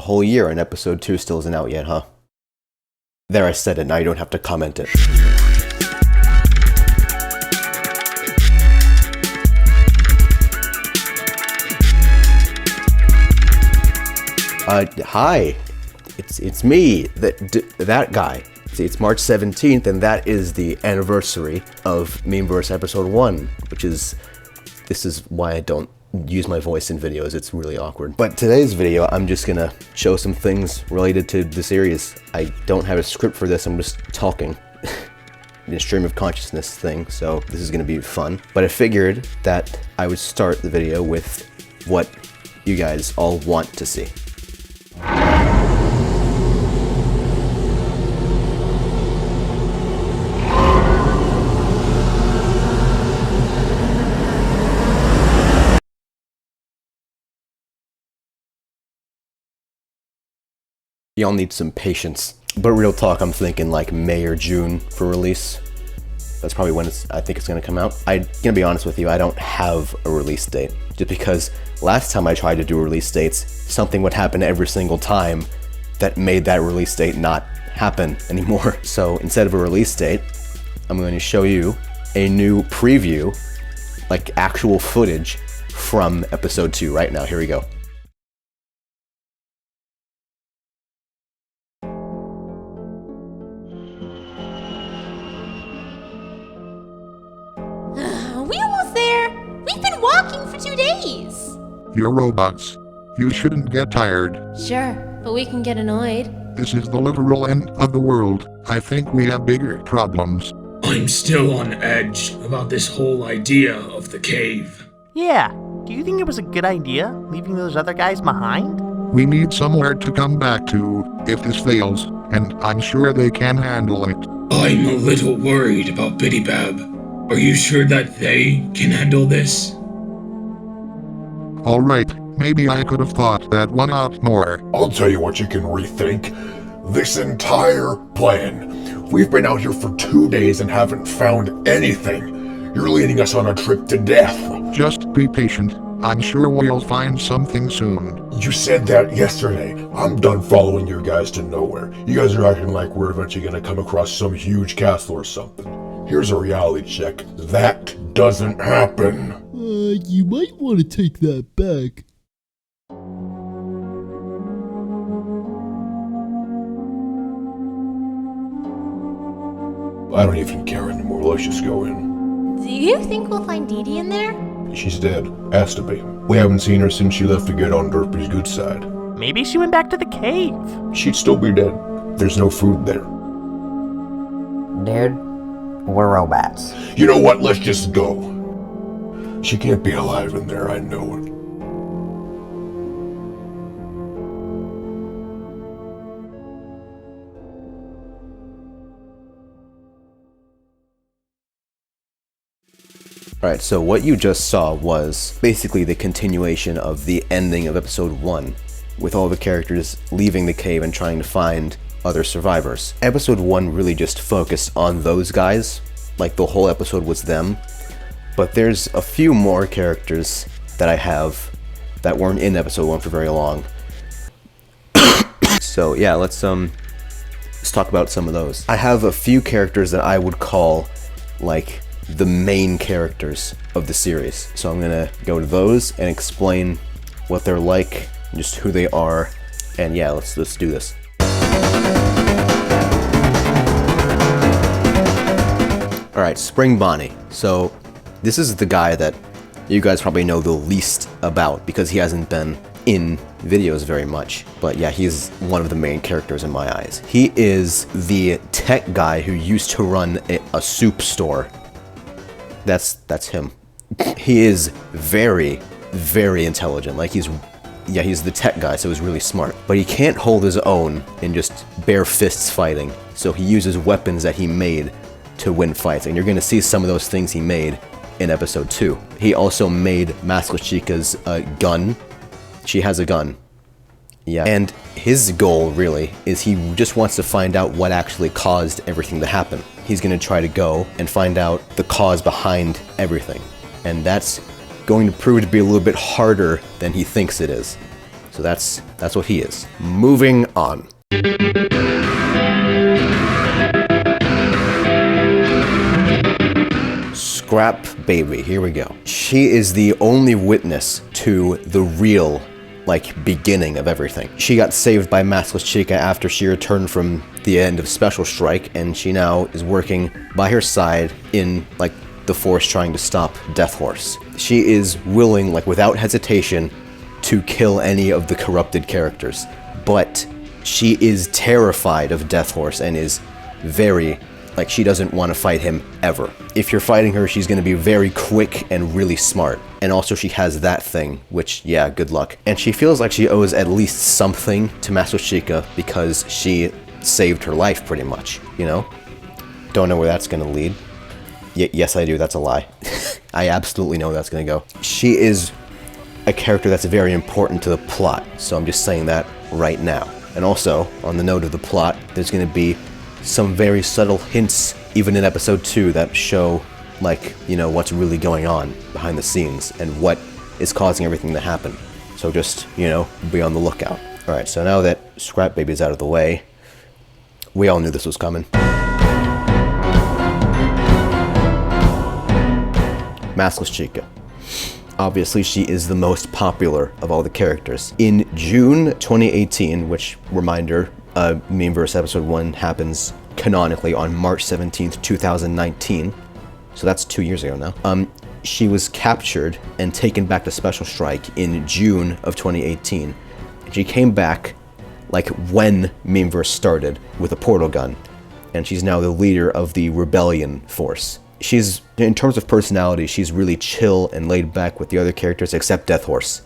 A whole year and episode 2 still isn't out yet, huh? There, I said it, now you don't have to comment it. Hi, it's me, that guy. See, it's March 17th, and that is the anniversary of Memeverse episode 1, this is why I don't use my voice in videos, it's really awkward. But today's video, I'm just gonna show some things related to the series. I don't have a script for this, I'm just talking. In a stream of consciousness thing, so this is gonna be fun. But I figured that I would start the video with what you guys all want to see. Y'all need some patience. But real talk, I'm thinking like May or June for release. That's probably when I think it's gonna come out. I'm gonna be honest with you, I don't have a release date. Just because last time I tried to do release dates, something would happen every single time that made that release date not happen anymore. So instead of a release date, I'm going to show you a new preview, like actual footage from episode 2 right now. Here we go. Walking for 2 days. You're robots. You shouldn't get tired. Sure, but we can get annoyed. This is the literal end of the world. I think we have bigger problems. I'm still on edge about this whole idea of the cave. Yeah, do you think it was a good idea, leaving those other guys behind? We need somewhere to come back to if this fails, and I'm sure they can handle it. I'm a little worried about Biddy Bab. Are you sure that they can handle this? Alright, maybe I could have thought that one out more. I'll tell you what you can rethink. This entire plan. We've been out here for 2 days and haven't found anything. You're leading us on a trip to death. Just be patient. I'm sure we'll find something soon. You said that yesterday. I'm done following you guys to nowhere. You guys are acting like we're eventually gonna come across some huge castle or something. Here's a reality check. That doesn't happen. You might want to take that back. I don't even care anymore. Let's just go in. Do you think we'll find Dee Dee in there? She's dead. Has to be. We haven't seen her since she left to get on Derpy's good side. Maybe she went back to the cave. She'd still be dead. There's no food there. Dude, we're robots. You know what? Let's just go. She can't be alive in there, I know it. Alright, so what you just saw was basically the continuation of the ending of episode 1, with all the characters leaving the cave and trying to find other survivors. Episode 1 really just focused on those guys, like the whole episode was them. But there's a few more characters that I have that weren't in episode 1 for very long. So yeah, let's talk about some of those. I have a few characters that I would call like the main characters of the series. So I'm gonna go to those and explain what they're like, just who they are, and yeah, let's do this. Alright, Spring Bonnie. So this is the guy that you guys probably know the least about because he hasn't been in videos very much. But yeah, he's one of the main characters in my eyes. He is the tech guy who used to run a soup store. That's him. He is very, very intelligent. Like he's the tech guy, so he's really smart. But he can't hold his own in just bare fists fighting. So he uses weapons that he made to win fights. And you're gonna see some of those things he made in episode 2. He also made Maskless Chica's gun. She has a gun. Yeah. And his goal, really, is he just wants to find out what actually caused everything to happen. He's gonna try to go and find out the cause behind everything. And that's going to prove to be a little bit harder than he thinks it is. So So that's what he is. Moving on. Scrap Baby, here we go. She is the only witness to the real, beginning of everything. She got saved by Maskless Chica after she returned from the end of Special Strike, and she now is working by her side in, the Force trying to stop Death Horse. She is willing, without hesitation, to kill any of the corrupted characters. But she is terrified of Death Horse and is very, she doesn't want to fight him ever. If you're fighting her, she's going to be very quick and really smart. And also she has that thing, which, yeah, good luck. And she feels like she owes at least something to Maskless Chica because she saved her life, pretty much, you know? Don't know where that's going to lead. Yes, I do, that's a lie. I absolutely know where that's going to go. She is a character that's very important to the plot, so I'm just saying that right now. And also, on the note of the plot, there's going to be some very subtle hints, even in episode 2, that show, what's really going on behind the scenes and what is causing everything to happen. So just, be on the lookout. Alright, so now that Scrap Baby's out of the way, we all knew this was coming. Maskless Chica. Obviously, she is the most popular of all the characters. In June 2018, which, reminder, Memeverse episode 1 happens canonically on March 17th, 2019. So that's 2 years ago now. She was captured and taken back to Special Strike in June of 2018. She came back, when Memeverse started, with a portal gun. And she's now the leader of the Rebellion Force. She's, in terms of personality, she's really chill and laid back with the other characters except Death Horse.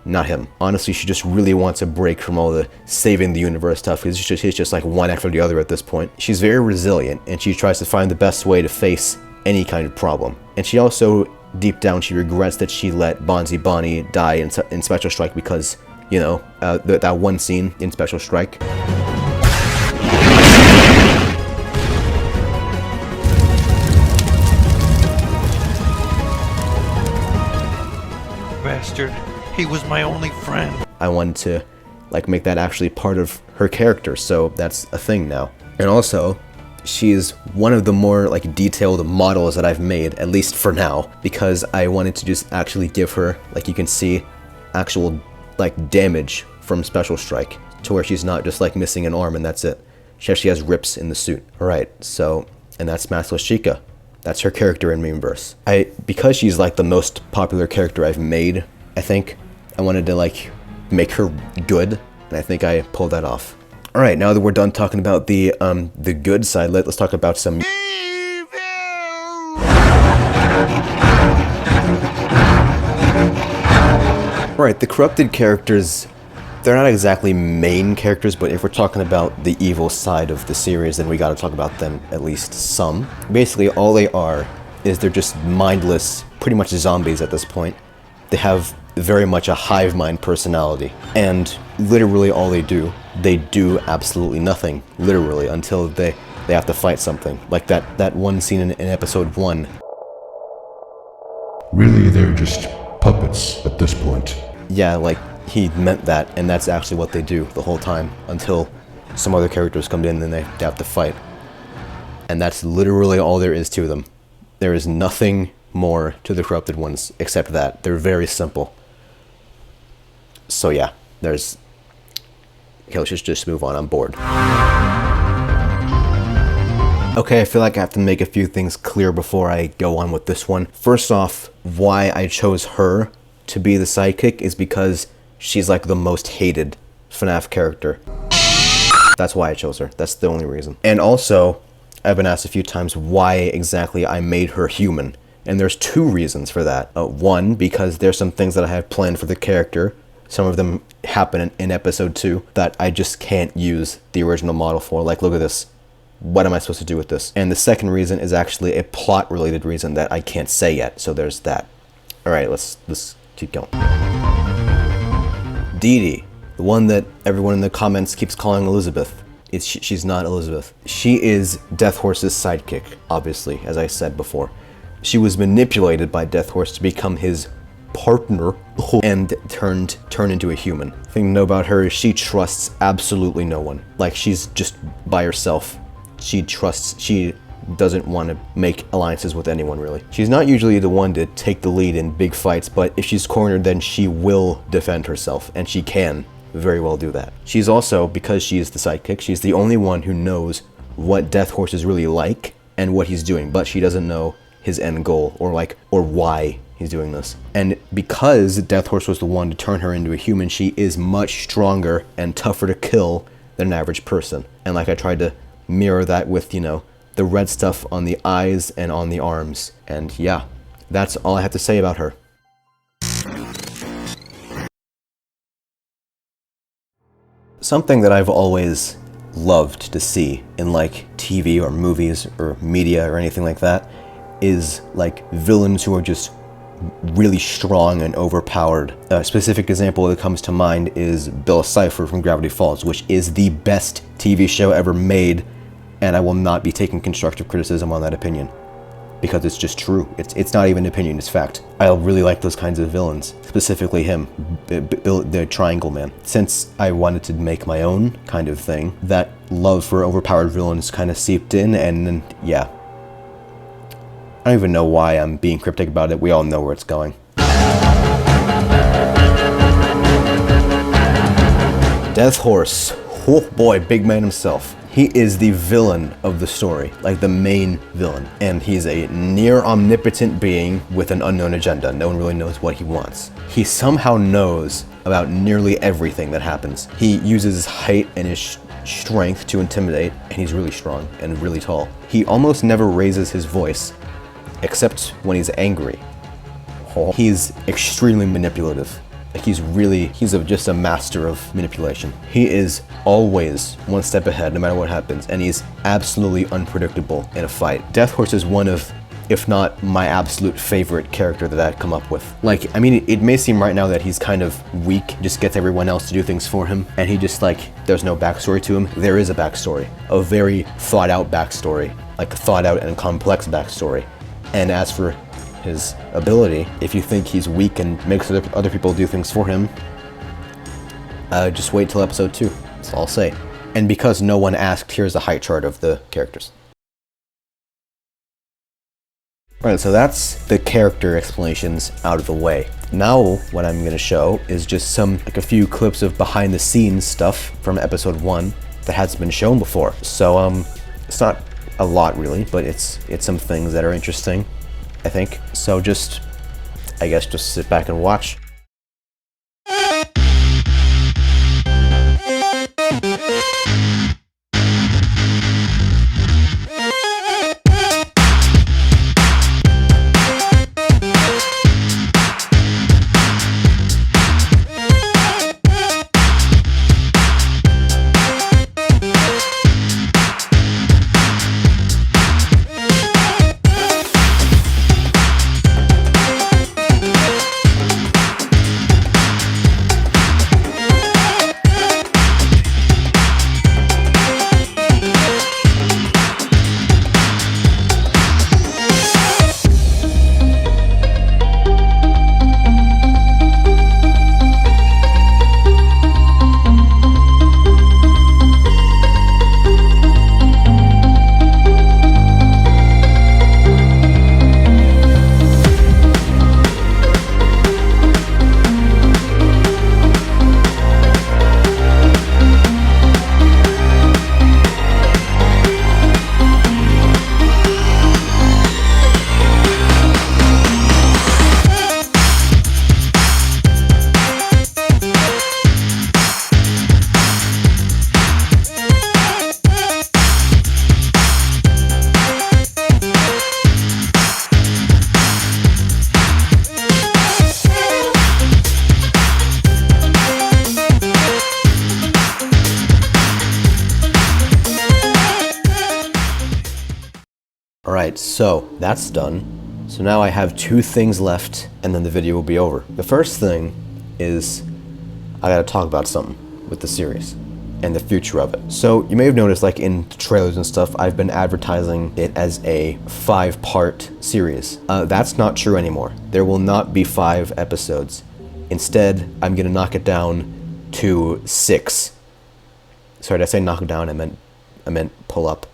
Not him. Honestly, she just really wants a break from all the saving the universe stuff. He's just one after the other at this point. She's very resilient, and she tries to find the best way to face any kind of problem. And she also, deep down, she regrets that she let Bonzi Bonnie die in Special Strike because, that one scene in Special Strike. Bastard. He was my only friend. I wanted to, make that actually part of her character, so that's a thing now. And also, she's one of the more, detailed models that I've made, at least for now, because I wanted to just actually give her, you can see, actual, damage from Special Strike, to where she's not just, missing an arm and that's it. She actually has rips in the suit. Alright, so, and that's Maskless Chica. That's her character in Memeverse. Because she's, the most popular character I've made, I think, I wanted to, make her good, and I think I pulled that off. Alright, now that we're done talking about the good side, let's talk about some... Alright, the corrupted characters, they're not exactly main characters, but if we're talking about the evil side of the series, then we gotta talk about them at least some. Basically, all they are is they're just mindless, pretty much zombies at this point. They have very much a hive mind personality, and literally all they do absolutely nothing, literally, until they have to fight something. Like that one scene in episode 1. Really, they're just puppets at this point. Yeah, he meant that, and that's actually what they do the whole time, until some other characters come in and they have to fight. And that's literally all there is to them. There is nothing more to the corrupted ones except that. They're very simple. So yeah, there's... Okay, let's just move on. I'm bored. Okay, I feel like I have to make a few things clear before I go on with this one. First off, why I chose her to be the sidekick is because she's the most hated FNAF character. That's why I chose her. That's the only reason. And also, I've been asked a few times why exactly I made her human. And there's 2 reasons for that. One, because there's some things that I have planned for the character. Some of them happen in episode 2 that I just can't use the original model for. Look at this. What am I supposed to do with this? And the second reason is actually a plot-related reason that I can't say yet. So there's that. Alright, let's keep going. Dee Dee, the one that everyone in the comments keeps calling Elizabeth. She's not Elizabeth. She is Death Horse's sidekick, obviously, as I said before. She was manipulated by Death Horse to become his partner and turned into a human. The thing to know about her is she trusts absolutely no one. Like, she's just by herself. She doesn't want to make alliances with anyone, really. She's not usually the one to take the lead in big fights, but if she's cornered, then she will defend herself, and she can very well do that. She's also, because she is the sidekick, she's the only one who knows what Death Horse is really like and what he's doing, but she doesn't know his end goal or why he's doing this. And because Death Horse was the one to turn her into a human, she is much stronger and tougher to kill than an average person. And like, I tried to mirror that with, you know, the red stuff on the eyes and on the arms. And yeah, that's all I have to say about her. Something that I've always loved to see in like TV or movies or media or anything like that is like villains who are just really strong and overpowered. A specific example that comes to mind is Bill Cipher from Gravity Falls, which is the best TV show ever made, and I will not be taking constructive criticism on that opinion, because it's just true. It's not even an opinion, it's fact. I really like those kinds of villains, specifically him, the Triangle Man. Since I wanted to make my own kind of thing, that love for overpowered villains kind of seeped in, and then, yeah. I don't even know why I'm being cryptic about it. We all know where it's going. Death Horse. Oh boy, big man himself. He is the villain of the story, like the main villain. And he's a near omnipotent being with an unknown agenda. No one really knows what he wants. He somehow knows about nearly everything that happens. He uses his height and his strength to intimidate, and he's really strong and really tall. He almost never raises his voice, except when he's angry. He's extremely manipulative. Like, he's just a master of manipulation. He is always one step ahead no matter what happens, and he's absolutely unpredictable in a fight. Death Horse is one of, if not my absolute favorite character that I've come up with. Like, I mean, it may seem right now that he's kind of weak, just gets everyone else to do things for him, and he just, like, there's no backstory to him. There is a backstory, a very thought out backstory, like a thought out and complex backstory. And as for his ability, if you think he's weak and makes other people do things for him, just wait till episode 2. That's all I'll say. And because no one asked, here's a height chart of the characters. Alright, so that's the character explanations out of the way. Now what I'm going to show is just a few clips of behind the scenes stuff from episode 1 that hasn't been shown before. So it's not a lot really, but it's some things that are interesting, I think. So I guess just sit back and watch. Alright, so that's done. So now I have 2 things left, and then the video will be over. The first thing is I gotta talk about something with the series. and the future of it. So you may have noticed, like in trailers and stuff, I've been advertising it as a 5-part series. That's not true anymore. There will not be 5 episodes. Instead, I'm gonna knock it down to 6. Sorry, did I say knock it down? I meant pull up.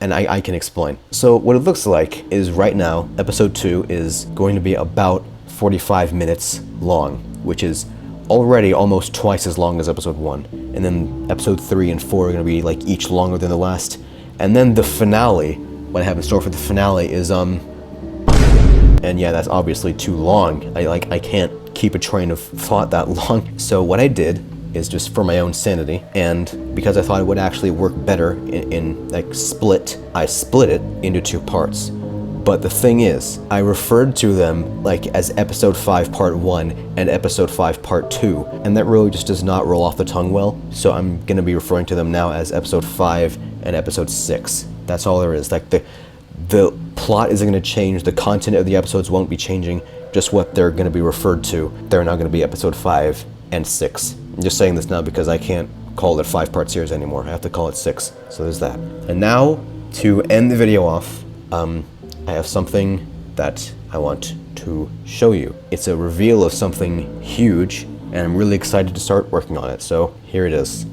And I can explain. So what it looks like is right now, episode 2 is going to be about 45 minutes long, which is already almost twice as long as episode 1. And then episode 3 and 4 are going to be like each longer than the last. And then the finale, what I have in store for the finale is and yeah, that's obviously too long. I can't keep a train of thought that long. So what I did is, just for my own sanity, and because I thought it would actually work better in like I split it into 2 parts. But the thing is, I referred to them like as episode 5 part 1 and episode 5 part 2, and that really just does not roll off the tongue well, so I'm gonna be referring to them now as episode 5 and episode 6. That's all there is. Like the plot isn't gonna change, the content of the episodes won't be changing, just what they're gonna be referred to. They're now gonna be episode 5 and 6. I'm just saying this now because I can't call it a 5-part series anymore. I have to call it 6. So there's that. And now, to end the video off, I have something that I want to show you. It's a reveal of something huge, and I'm really excited to start working on it. So here it is.